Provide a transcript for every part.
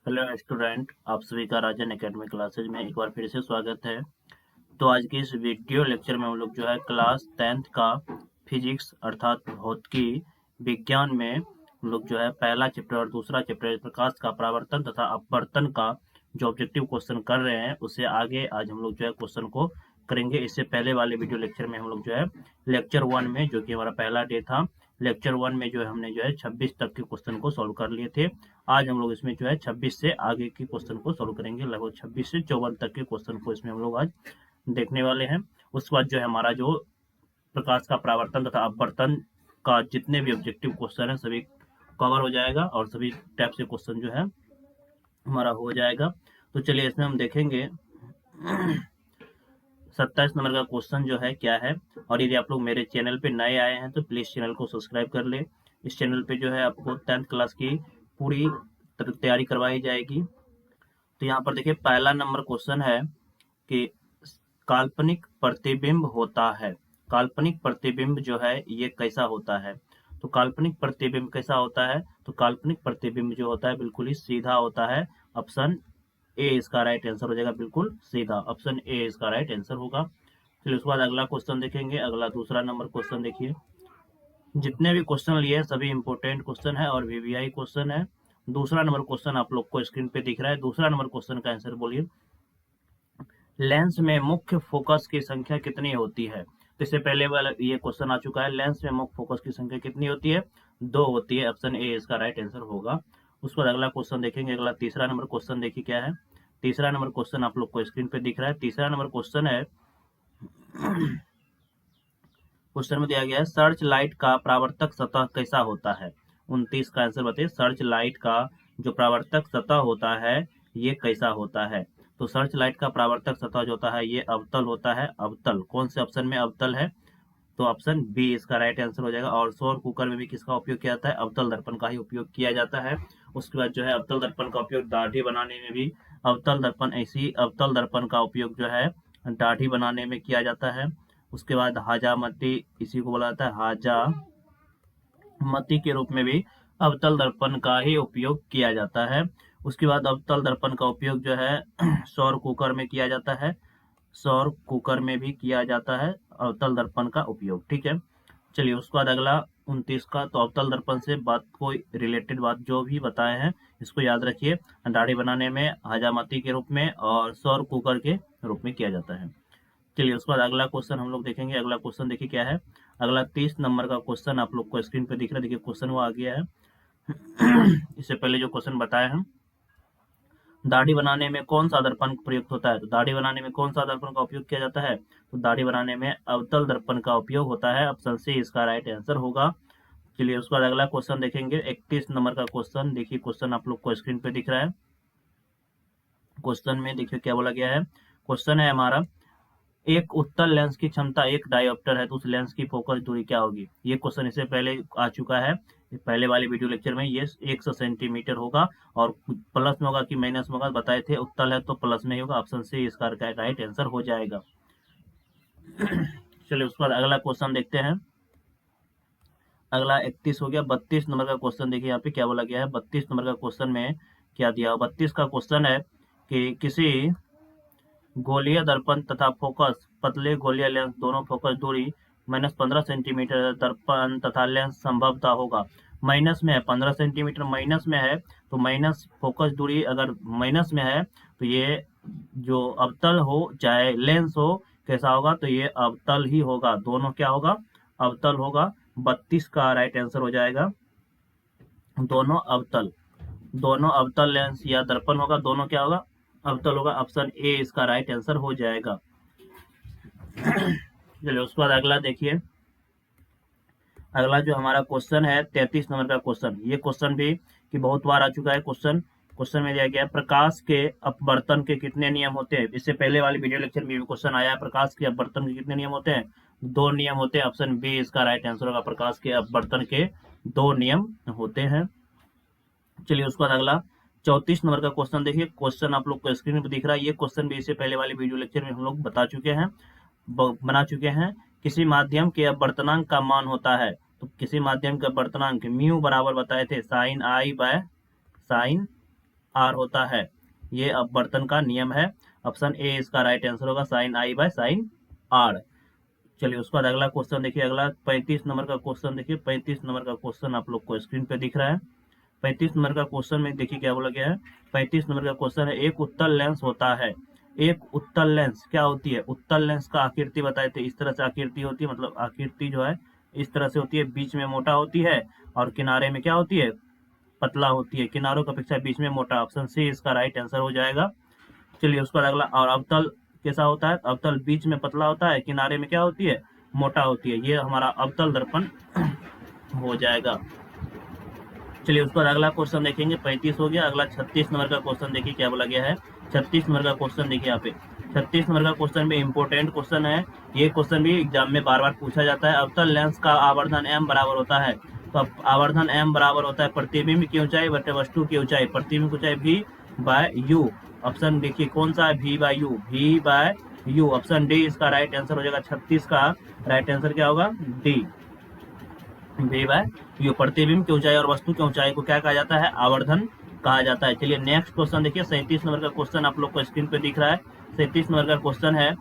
Hello student, आप सभी का राजन एकेडमी क्लासेज में एक बार फिर से स्वागत है। तो आज की इस वीडियो लेक्चर में हम लोग जो है क्लास 10th का फिजिक्स अर्थात भौतिकी विज्ञान में हम लोग जो है पहला चैप्टर और दूसरा चैप्टर प्रकाश का परावर्तन तथा अपवर्तन का जो ऑब्जेक्टिव क्वेश्चन कर रहे हैं उससे आगे आज हम लोग जो है क्वेश्चन को करेंगे। इससे पहले वाले वीडियो लेक्चर में हम लोग जो है लेक्चर 1 में, जो कि हमारा पहला डे था, लेक्चर 1 में जो है हमने जो है 26 तक के क्वेश्चन को सॉल्व कर लिए थे। आज हम लोग इसमें जो है 26 से आगे के क्वेश्चन को सॉल्व करेंगे। लगभग 26 से 54 तक के क्वेश्चन को इसमें हम लोग आज देखने वाले हैं। उसके बाद जो है हमारा जो प्रकाश का परावर्तन तथा अपवर्तन का जितने भी ऑब्जेक्टिव क्वेश्चन है सभी कवर हो जाएगा और सभी टाइप से क्वेश्चन जो है हमारा हो जाएगा। तो चलिए इसमें हम देखेंगे 27 नंबर का क्वेश्चन जो है क्या है। और यदि आप लोग मेरे चैनल पे नए आए हैं तो प्लीज चैनल को सब्सक्राइब कर ले। इस चैनल पे जो है आपको 10th क्लास की पूरी तैयारी करवाई जाएगी। तो यहाँ पर देखिए पहला नंबर क्वेश्चन है कि काल्पनिक प्रतिबिंब होता है। काल्पनिक प्रतिबिंब जो है ये कैसा होता है? तो काल्पनिक प्रतिबिंब कैसा होता है? तो काल्पनिक प्रतिबिंब जो होता है बिल्कुल ही सीधा होता है। ऑप्शन ए इसका राइट आंसर हो जाएगा, बिल्कुल सीधा। ऑप्शन ए इसका राइट आंसर होगा। चलिए उसके बाद अगला क्वेश्चन देखेंगे। अगला दूसरा नंबर क्वेश्चन देखिए। जितने भी क्वेश्चन लिए सभी इंपोर्टेंट क्वेश्चन है और वीवीआई क्वेश्चन है। दूसरा नंबर क्वेश्चन आप लोग को स्क्रीन पे दिख रहा है। दूसरा नंबर क्वेश्चन का आंसर बोलिए। लेंस में मुख्य फोकस की संख्या कितनी होती है? तो इससे पहले वाला ये क्वेश्चन आ चुका है। लेंस में मुख्य फोकस की संख्या कितनी होती है? 2 होती है। ऑप्शन ए इसका राइट आंसर होगा। उसके बाद अगला क्वेश्चन देखेंगे। अगला तीसरा नंबर क्वेश्चन देखिए क्या है। तीसरा नंबर क्वेश्चन आप लोग को स्क्रीन पे दिख रहा है। तीसरा नंबर क्वेश्चन है, क्वेश्चन में दिया गया है सर्च लाइट का परावर्तक सतह कैसा होता है? 29 का आंसर बताइए। सर्च लाइट का जो परावर्तक सतह होता है ये कैसा होता है? तो सर्च लाइट का परावर्तक सतह जो होता है ये अवतल होता है। अवतल कौन से ऑप्शन में अवतल है? तो ऑप्शन बी इसका राइट आंसर हो जाएगा। और सौर कुकर में भी किसका उपयोग किया जाता है? अवतल दर्पण का ही उपयोग किया जाता है। उसके बाद जो है अवतल दर्पण का उपयोग दाढ़ी बनाने में भी अवतल दर्पण का उपयोग जो है दाढ़ी बनाने में किया जाता है। उसके बाद हाजामती, इसी को बोला जाता है हाजामती के रूप में भी अवतल दर्पण का ही उपयोग किया जाता है। उसके बाद अवतल दर्पण का उपयोग जो है सौर कुकर में किया जाता है। सौर कुकर में भी किया जाता है अवतल दर्पण का उपयोग। ठीक है, चलिए उसके बाद अगला 29 का, तो अवतल दर्पण से बात को रिलेटेड बात जो भी बताए हैं इसको याद रखिए। दाढ़ी बनाने में हजामती के रूप में और सौर कुकर के रूप में किया जाता है। चलिए उसके बाद अगला क्वेश्चन हम लोग देखेंगे। अगला क्वेश्चन देखिए क्या है। अगला 30 नंबर का क्वेश्चन आप लोग को स्क्रीन पे दिख रहा है। देखिए क्वेश्चन वो आ गया है। इससे पहले जो क्वेश्चन बताए हैं, दाढ़ी बनाने में कौन सा दर्पण प्रयुक्त होता है? तो दाढ़ी बनाने में कौन सा दर्पण का उपयोग किया जाता है? तो दाढ़ी बनाने में अवतल दर्पण का उपयोग होता है। ऑप्शन सी इसका राइट आंसर होगा। चलिए उसके बाद अगला क्वेश्चन देखेंगे। 31 नंबर का क्वेश्चन देखिए। क्वेश्चन आप लोग को स्क्रीन पे दिख रहा है। क्वेश्चन में देखिए क्या बोला गया है। क्वेश्चन है हमारा, एक उत्तल लेंस की क्षमता 1 डायोप्टर है तो उस लेंस की फोकस दूरी क्या होगी? ये क्वेश्चन इससे पहले आ चुका है। पहले वाले वीडियो लेक्चर में ये 100 सेंटीमीटर होगा और प्लस में होगा कि माइनस में होगा बताए थे। उत्तल है तो प्लस में ही होगा। ऑप्शन सी इसका राइट आंसर हो जाएगा। चलिए उसके बाद अगला क्वेश्चन देखते हैं। अगला 31 हो गया। 32 नंबर का क्वेश्चन देखिए यहाँ पे क्या बोला गया है। 32 नंबर का क्वेश्चन में क्या दिया? 32 का क्वेश्चन है कि किसी गोलीय दर्पण तथा फोकस पतले गोलीय लेंस दोनों फोकस दूरी -15 सेंटीमीटर दर्पण तथा लेंस संभवतः होगा। माइनस में है 15 सेंटीमीटर, माइनस में है तो माइनस फोकस दूरी अगर माइनस में है तो ये जो अवतल हो चाहे लेंस हो कैसा होगा? तो ये अवतल ही होगा। दोनों क्या होगा? अवतल होगा। 32 का राइट आंसर हो जाएगा। दोनों अवतल, दोनों अवतल लेंस या दर्पण होगा, दोनों क्या होगा? अवतल होगा। ऑप्शन ए इसका राइट आंसर हो जाएगा। चलिए उसके बाद अगला देखिए। अगला जो हमारा क्वेश्चन है 33 नंबर का क्वेश्चन। ये क्वेश्चन भी कि बहुत बार आ चुका है क्वेश्चन में दिया गया है प्रकाश के अपवर्तन के कितने नियम होते हैं? इससे पहले वाले वीडियो लेक्चर में भी क्वेश्चन आया है प्रकाश के अपवर्तन के कितने नियम होते हैं? 2 नियम होते हैं। ऑप्शन बी इसका राइट आंसर होगा। प्रकाश के अपवर्तन के 2 नियम होते हैं। चलिए उसके बाद अगला 34 नंबर का क्वेश्चन देखिए। क्वेश्चन आप लोग को स्क्रीन पर दिख रहा है। ये क्वेश्चन भी इससे पहले वाले वीडियो लेक्चर में हम लोग बना चुके हैं। किसी माध्यम के अपवर्तनांक का मान होता है, तो किसी माध्यम का अपवर्तनांक म्यू बराबर बताए थे sine i by sine r होता है। ये अपवर्तन का नियम है। ऑप्शन ए इसका राइट आंसर होगा, sine i by sine r. चलिए उसके बाद अगला क्वेश्चन देखिए, अगला 35 नंबर का क्वेश्चन देखिए। 35 नंबर का क्वेश्चन आप लोग को स्क्रीन पे दिख रहा है। 35 नंबर का क्वेश्चन में देखिए क्या बोला गया है। 35 नंबर का क्वेश्चन है, एक उत्तल लेंस होता है। एक उत्तल लेंस क्या होती है? उत्तल लेंस का आकृति बताए थे, इस तरह से आकृति होती है, मतलब आकृति जो है इस तरह से होती है, बीच में मोटा होती है और किनारे में क्या होती है? पतला होती है। किनारों की अपेक्षा बीच में मोटा। ऑप्शन सी इसका राइट आंसर हो जाएगा। चलिए उसका अगला, और अवतल कैसा होता है? अवतल बीच में पतला होता है, किनारे में क्या होती है? मोटा होती है। ये हमारा अवतल दर्पण हो जाएगा। चलिए उसके बाद अगला क्वेश्चन देखेंगे। 35 हो गया। अगला 36 नंबर का क्वेश्चन देखिए क्या बोला गया है। 36 नंबर का क्वेश्चन देखिए यहाँ पे। 36 नंबर का क्वेश्चन भी इंपोर्टेंट क्वेश्चन है। ये क्वेश्चन भी एग्जाम में बार बार पूछा जाता है। अवतल लेंस का आवर्धन m बराबर होता है। तो आवर्धन m बराबर होता है प्रतिबिंब की ऊंचाई बटे वस्तु की ऊंचाई। प्रतिबिंब की ऊंचाई v बाय u। ऑप्शन देखिए कौन सा है? v by u। v by u। Option D इसका राइट आंसर हो जाएगा। 36 का राइट आंसर क्या होगा? D, v by u। प्रतिबिंब की ऊंचाई और वस्तु की ऊंचाई को क्या कहा जाता है? आवर्धन कहा जाता है। चलिए नेक्स्ट क्वेश्चन देखिए। 37 नंबर का क्वेश्चन आप लोग को स्क्रीन पे दिख रहा है। 37 नंबर का क्वेश्चन है,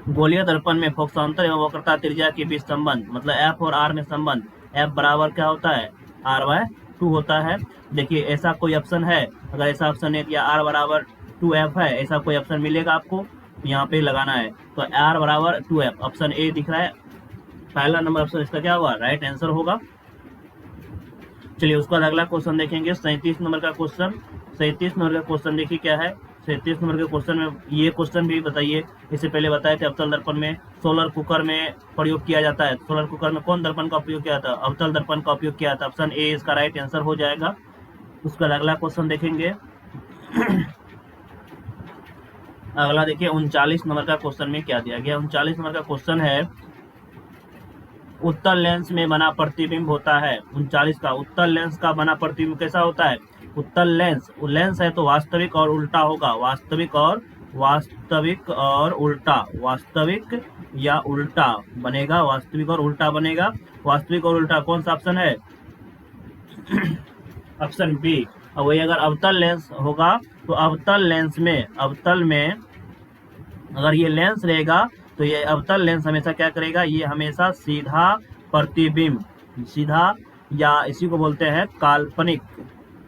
गोलीय दर्पण में फोकसांतर एवं वक्रता त्रिज्या के बीच संबंध, मतलब एफ और आर में संबंध, एफ बराबर क्या होता है? आर बाय 2 होता है। देखिए ऐसा कोई ऑप्शन है, अगर ऐसा ऑप्शन है या आर बराबर 2f है, ऐसा कोई ऑप्शन मिलेगा आपको, यहाँ पे लगाना है। तो आर बराबर 2f, ऑप्शन ए दिख रहा है। पहला नंबर ऑप्शन इसका क्या होगा? राइट आंसर होगा। चलिए उसके बाद अगला क्वेश्चन देखेंगे। 37 नंबर का क्वेश्चन। 37 नंबर का क्वेश्चन देखिए क्या है। 37 नंबर के क्वेश्चन में ये क्वेश्चन भी बताइए। इससे पहले बताए थे अवतल दर्पण में सोलर कुकर में प्रयोग किया जाता है। सोलर कुकर में कौन दर्पण का उपयोग किया जाता है? अवतल दर्पण का उपयोग किया जाता है। ऑप्शन ए इसका राइट आंसर हो जाएगा। उसके बाद अगला क्वेश्चन देखेंगे। अगला देखिए 39 नंबर का क्वेश्चन में क्या दिया गया। 39 नंबर का क्वेश्चन है, उत्तल लेंस में बना प्रतिबिंब होता है। 39 का, उत्तल लेंस का बना प्रतिबिंब कैसा होता है? उत्तल लेंस, लेंस है तो वास्तविक और उल्टा होगा। वास्तविक और उल्टा, वास्तविक या उल्टा बनेगा। वास्तविक और उल्टा बनेगा। वास्तविक और उल्टा कौन सा ऑप्शन है? Option B. और वही अगर अवतल लेंस होगा तो अवतल में अगर ये लेंस रहेगा तो ये अवतल लेंस हमेशा क्या करेगा? ये हमेशा सीधा प्रतिबिंब, सीधा या इसी को बोलते हैं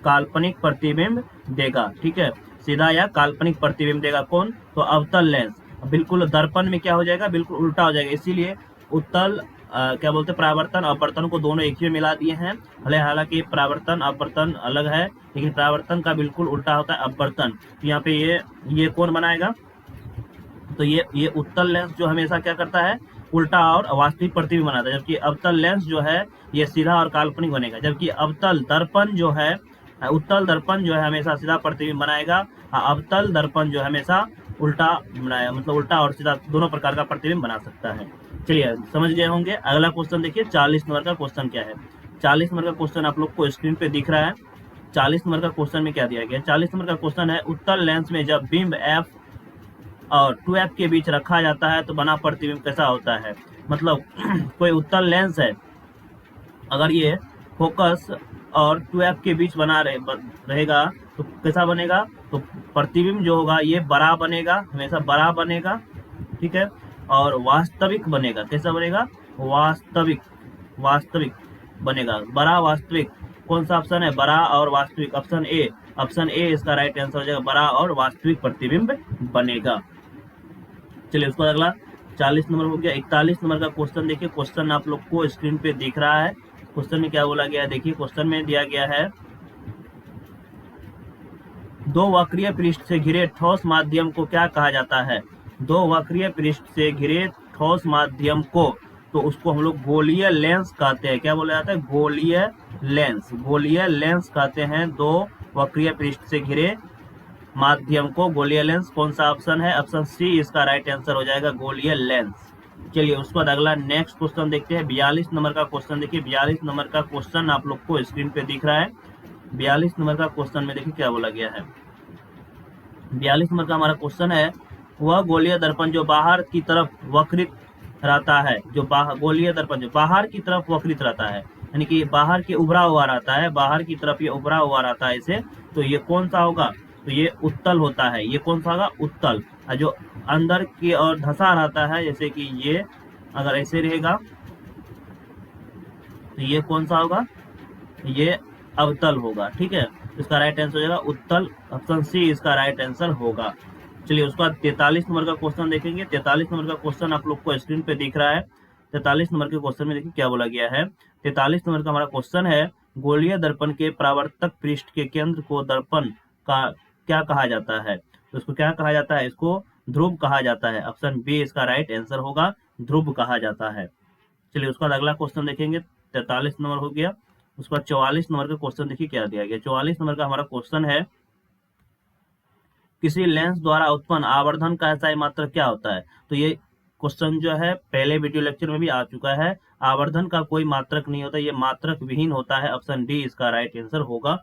काल्पनिक प्रतिबिंब देगा। ठीक है, सीधा या काल्पनिक प्रतिबिंब देगा। कौन? तो अवतल लेंस। बिल्कुल दर्पण में क्या हो जाएगा? बिल्कुल उल्टा हो जाएगा। इसीलिए उत्तल क्या बोलते हैं, परावर्तन अपवर्तन को दोनों एक ही में मिला दिए हैं। हालांकि परावर्तन अपवर्तन अलग है, लेकिन परावर्तन का बिल्कुल उल्टा होता है अपवर्तन। तो यहाँ पे ये कौन बनाएगा? तो ये उत्तल लेंस जो हमेशा क्या करता है? उल्टा और वास्तविक प्रतिबिंब बनाता है। जबकि अवतल लेंस जो है ये सीधा और काल्पनिक बनेगा। जबकि अवतल दर्पण जो है, उत्तल दर्पण जो है हमेशा सीधा प्रतिबिंब बनाएगा। अवतल दर्पण जो है हमेशा उल्टा बनाएगा, मतलब उल्टा और सीधा दोनों प्रकार का प्रतिबिंब बना सकता है। चलिए समझ गए होंगे। अगला क्वेश्चन देखिए। 40 नंबर का क्वेश्चन क्या है। 40 नंबर का क्वेश्चन आप लोग को स्क्रीन पे दिख रहा है। 40 नंबर का क्वेश्चन में क्या दिया गया? 40 नंबर का क्वेश्चन है, उत्तल लेंस में जब बिंब एफ और 2f के बीच रखा जाता है तो बना प्रतिबिंब कैसा होता है? मतलब कोई उत्तल लेंस है, अगर ये फोकस और 2f के बीच बना रहेगा तो कैसा बनेगा? तो प्रतिबिंब जो होगा ये बड़ा बनेगा, हमेशा बड़ा बनेगा। ठीक है, और वास्तविक बनेगा। कैसा बनेगा? वास्तविक बनेगा, बड़ा वास्तविक। कौन सा ऑप्शन है? बड़ा और वास्तविक। ऑप्शन ए इसका राइट आंसर हो जाएगा। बड़ा और वास्तविक प्रतिबिंब बनेगा। चलिए उसको अगला 40 नंबर हो गया। 41 नंबर का क्वेश्चन देखिए। क्वेश्चन आप लोग को स्क्रीन पे दिख रहा है। क्वेश्चन में क्या बोला गया है? देखिए क्वेश्चन में दिया गया है, दो वक्रीय पृष्ठ से घिरे ठोस माध्यम को क्या कहा जाता है? दो वक्रीय पृष्ठ से घिरे ठोस माध्यम को, तो उसको हम लोग गोलीय लेंस कहते हैं। क्या बोला जाता है? गोलीय लेंस कहते हैं। दो वक्रीय पृष्ठ से घिरे माध्यम को गोलीय लेंस। कौन सा ऑप्शन है? ऑप्शन सी इसका राइट आंसर हो जाएगा, गोलीय लेंस। चलिए उसके बाद अगला नेक्स्ट क्वेश्चन देखते हैं। 42 नंबर का क्वेश्चन देखिए। 42 नंबर का क्वेश्चन आप लोग को स्क्रीन पे दिख रहा है। 42 नंबर का क्वेश्चन में देखिए क्या बोला गया है। 42 नंबर का हमारा क्वेश्चन है, वह गोलीय दर्पण जो बाहर की तरफ वक्रित रहता है, गोलीय दर्पण जो बाहर की तरफ वक्रित रहता है, यानी कि बाहर की उभरा हुआ रहता है, बाहर की तरफ ये उभरा हुआ रहता है इसे, तो ये कौन सा होगा, तो ये उत्तल होता है। ये कौन सा होगा, उत्तल। और जो अंदर की ओर धंसा रहता है, जैसे कि ये अगर ऐसे रहेगा तो ये कौन सा होगा, ये अवतल होगा। ठीक है, इसका राइट आंसर हो जाएगा उत्तल, ऑप्शन सी इसका राइट आंसर होगा। चलिए उसके बाद 43 नंबर का क्वेश्चन देखेंगे। 43 नंबर का क्वेश्चन आप लोग को स्क्रीन पे दिख रहा है। 43 नंबर के क्वेश्चन में देखिए क्या बोला गया है। 43 नंबर का हमारा क्वेश्चन है, गोलीय दर्पण के परावर्तक पृष्ठ के केंद्र को दर्पण का क्या कहा जाता है, तो इसको क्या कहा जाता है, इसको ध्रुव कहा जाता है। ऑप्शन बी इसका राइट आंसर होगा, ध्रुव कहा जाता है। चलिए उसके बाद अगला क्वेश्चन देखेंगे। 43 नंबर हो गया। उसके बाद 44 नंबर का क्वेश्चन देखिए क्या दिया गया। 44 नंबर का हमारा क्वेश्चन है, किसी लेंस द्वारा उत्पन्न आवर्धन का एसआई मात्रक क्या होता है। तो ये क्वेश्चन जो है पहले वीडियो लेक्चर में भी आ चुका है। आवर्धन का कोई मात्रक नहीं होता, ये मात्रक विहीन होता है। ऑप्शन डी इसका राइट आंसर होगा।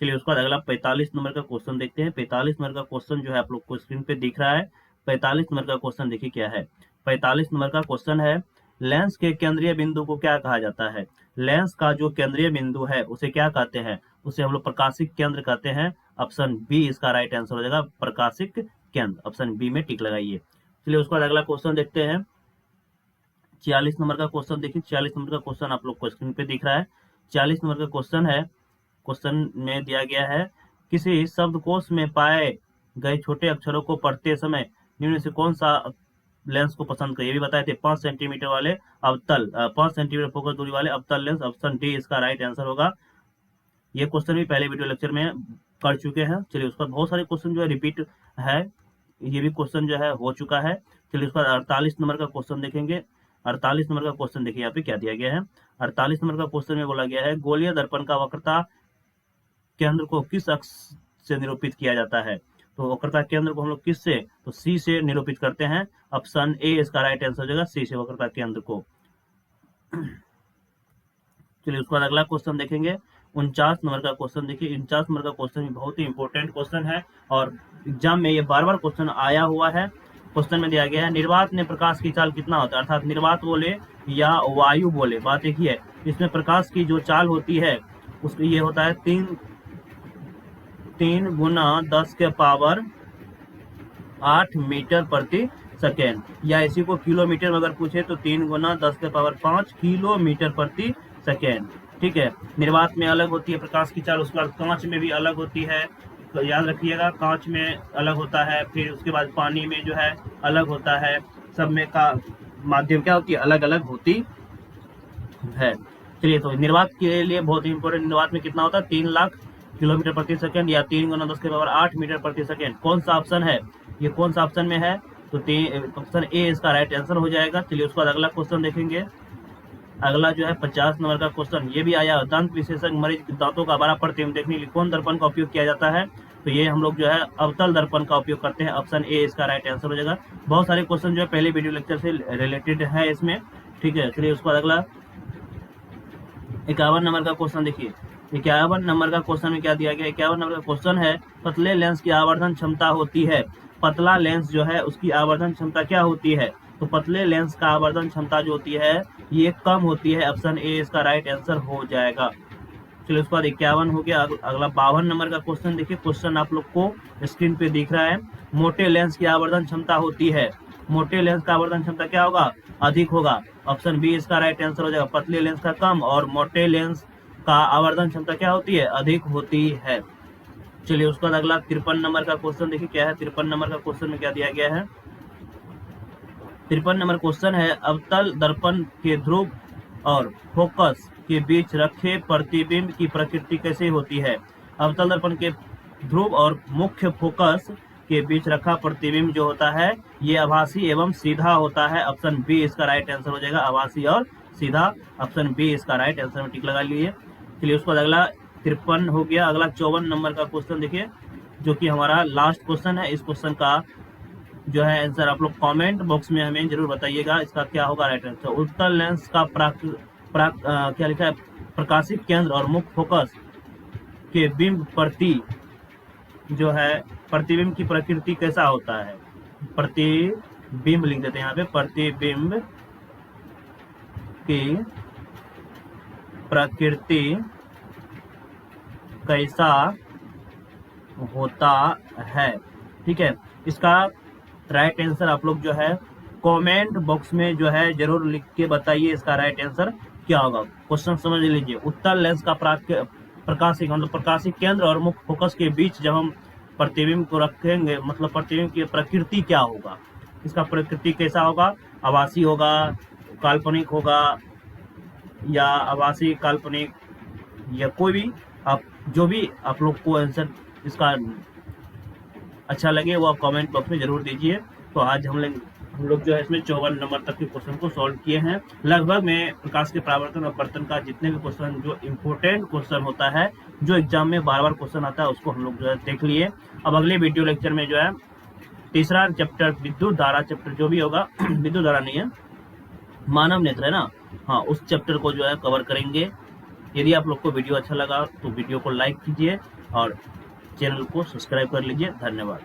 चलिए उसके बाद अगला 45 नंबर का क्वेश्चन देखते हैं। 45 नंबर का क्वेश्चन जो है आप लोग को स्क्रीन पे दिख रहा है। 45 नंबर का क्वेश्चन देखिए क्या है। 45 नंबर का क्वेश्चन है, लेंस के केंद्रीय बिंदु को क्या कहा जाता है। लेंस का जो केंद्रीय बिंदु है उसे क्या कहते हैं, उसे हम लोग प्रकाशिक केंद्र कहते हैं। ऑप्शन बी इसका राइट आंसर हो जाएगा, प्रकाशिक केंद्र। ऑप्शन बी में टिक लगाइए। चलिए उसके बाद अगला क्वेश्चन देखते हैं। 46 नंबर का क्वेश्चन देखिए। 46 नंबर का क्वेश्चन आप लोग को स्क्रीन पे दिख रहा है। 46 नंबर का क्वेश्चन है, क्वेश्चन में दिया गया है, किसी शब्दकोश में पाए गए छोटे अक्षरों को पढ़ते समय निम्न से कौन सा लेंस को पसंद करें। ये भी बताए थे 5 सेंटीमीटर वाले अवतल 5 सेंटीमीटर फोकस दूरी वाले अवतल लेंस। ऑप्शन डी इसका राइट आंसर होगा। ये क्वेश्चन भी पहले वीडियो लेक्चर में कर चुके हैं। चलिए उसका बहुत सारे क्वेश्चन जो है रिपीट है, ये भी क्वेश्चन जो है हो चुका है। चलिए उसका 48 नंबर का क्वेश्चन देखेंगे। 48 नंबर का क्वेश्चन देखिए यहाँ पे क्या दिया गया है। 48 नंबर का क्वेश्चन में बोला गया है, गोलीय दर्पण का वक्रता केंद्र को किस अक्ष से निरूपित किया जाता है। तो वक्रता केंद्र को हम लोग किस से, तो सी से निरूपित करते हैं। ऑप्शन ए इसका राइट आंसर हो जाएगा, सी से वक्रता केंद्र को। चलिए उसके बाद अगला क्वेश्चन देखेंगे। 49 नंबर का क्वेश्चन देखिए। 49 नंबर का क्वेश्चन भी बहुत ही इंपॉर्टेंट क्वेश्चन है और एग्जाम में ये बार बार क्वेश्चन आया हुआ है। क्वेश्चन में दिया गया है, निर्वात में प्रकाश की चाल कितना होता है, अर्थात निर्वात बोले या वायु बोले, बात एक ही है। इसमें प्रकाश की जो चाल होती है उसको ये होता है 3 गुना 10 के पावर 8 मीटर प्रति सेकेंड, या इसी को किलोमीटर में अगर पूछे तो 3 गुना 10 के पावर 5 किलोमीटर प्रति सेकेंड। ठीक है, निर्वात में अलग होती है प्रकाश की चाल, उसके बाद कांच में भी अलग होती है, तो याद रखिएगा कांच में अलग होता है, फिर उसके बाद पानी में जो है अलग होता है, सब में का माध्यम क्या होती है, अलग अलग होती है। चलिए तो निर्वात के लिए बहुत ही इंपॉर्टेंट, निर्वात में कितना होता है 3 लाख किलोमीटर प्रति सेकेंड या 3 गुना 10 के पावर 8 मीटर प्रति सेकेंड। कौन सा ऑप्शन है, ये कौन सा ऑप्शन में है, तो ऑप्शन ए इसका राइट आंसर हो जाएगा। चलिए उसके बाद अगला क्वेश्चन देखेंगे। अगला जो है 50 नंबर का क्वेश्चन, ये भी आया, दंत विशेषज्ञ मरीज के दांतों का बड़ा प्रतिबिंब देखने के लिए कौन दर्पण का उपयोग किया जाता है। तो ये हम लोग जो है अवतल दर्पण का उपयोग करते हैं। ऑप्शन ए इसका राइट आंसर हो जाएगा। बहुत सारे क्वेश्चन जो है पहले वीडियो लेक्चर से रिलेटेड है इसमें। ठीक है, चलिए उसके बाद अगला 51 नंबर का क्वेश्चन देखिए। 51 नंबर का क्वेश्चन में क्या दिया गया, 51 नंबर का क्वेश्चन है, पतले लेंस की आवर्धन क्षमता होती है। पतला लेंस जो है उसकी आवर्धन क्षमता क्या होती है, तो पतले लेंस का आवर्धन क्षमता जो होती है ये कम होती है। ऑप्शन ए इसका राइट आंसर हो जाएगा। चलिए उसके बाद 51 हो गया। अगला 52 नंबर का क्वेश्चन देखिए। क्वेश्चन आप लोग को स्क्रीन पे दिख रहा है, मोटे लेंस की आवर्धन क्षमता होती है, मोटे लेंस का आवर्धन क्षमता क्या होगा, अधिक होगा। ऑप्शन बी इसका राइट आंसर हो जाएगा, पतले लेंस का कम और मोटे लेंस का आवर्धन क्षमता क्या होती है, अधिक होती है। चलिए उसके बाद अगला 53 नंबर का क्वेश्चन देखिए क्या है। 53 नंबर का क्वेश्चन में क्या दिया गया है। 53 नंबर क्वेश्चन है, अवतल दर्पण के ध्रुव और फोकस के बीच रखे प्रतिबिंब की प्रकृति कैसे होती है। अवतल दर्पण के ध्रुव और मुख्य फोकस के बीच रखा प्रतिबिंब जो होता है ये आभासी एवं सीधा होता है। ऑप्शन बी इसका राइट आंसर हो जाएगा, आभासी और सीधा। ऑप्शन बी इसका राइट आंसर में टिक लगा लिए। चलिए उसके बाद अगला 53 हो गया। अगला 54 नंबर का क्वेश्चन देखिए, जो कि हमारा लास्ट क्वेश्चन है। इस क्वेश्चन का जो है आंसर आप लोग कमेंट बॉक्स में हमें जरूर बताइएगा, इसका क्या होगा राइट आंसर। उत्तल लेंस का क्या लिखा है, प्रकाशिक केंद्र और मुख्य फोकस के बिंब प्रति जो है प्रतिबिंब की प्रकृति कैसा होता है। प्रतिबिंब लिख देते हैं यहाँ पे, प्रतिबिंब की प्रकृति कैसा होता है। ठीक है, इसका राइट आंसर आप लोग जो है कमेंट बॉक्स में जो है जरूर लिख के बताइए इसका राइट आंसर क्या होगा। क्वेश्चन समझ लीजिए, उत्तल लेंस का प्रकाशिक मतलब प्रकाशिक केंद्र और मुख्य फोकस के बीच जब हम प्रतिबिंब को रखेंगे, मतलब प्रतिबिंब की प्रकृति क्या होगा, इसका प्रकृति कैसा होगा, आभासी होगा, काल्पनिक होगा, या आभासी काल्पनिक, या कोई भी आप जो भी आप लोग को आंसर इसका अच्छा लगे वो आप कमेंट बॉक्स में जरूर दीजिए। तो आज हम लोग जो है इसमें 54 नंबर तक के क्वेश्चन को सॉल्व किए हैं। लगभग में प्रकाश के परावर्तन और अपवर्तन का जितने भी क्वेश्चन जो इम्पोर्टेंट क्वेश्चन होता है, जो एग्जाम में बार बार क्वेश्चन आता है, उसको हम लोग जो है देख लिए। अब अगले वीडियो लेक्चर में जो है तीसरा चैप्टर विद्युत धारा चैप्टर जो भी होगा विद्युत धारा नहीं है, मानव नेत्र है ना, हाँ, उस चैप्टर को जो है कवर करेंगे। यदि आप लोग को वीडियो अच्छा लगा तो वीडियो को लाइक कीजिए और चैनल को सब्सक्राइब कर लीजिए। धन्यवाद।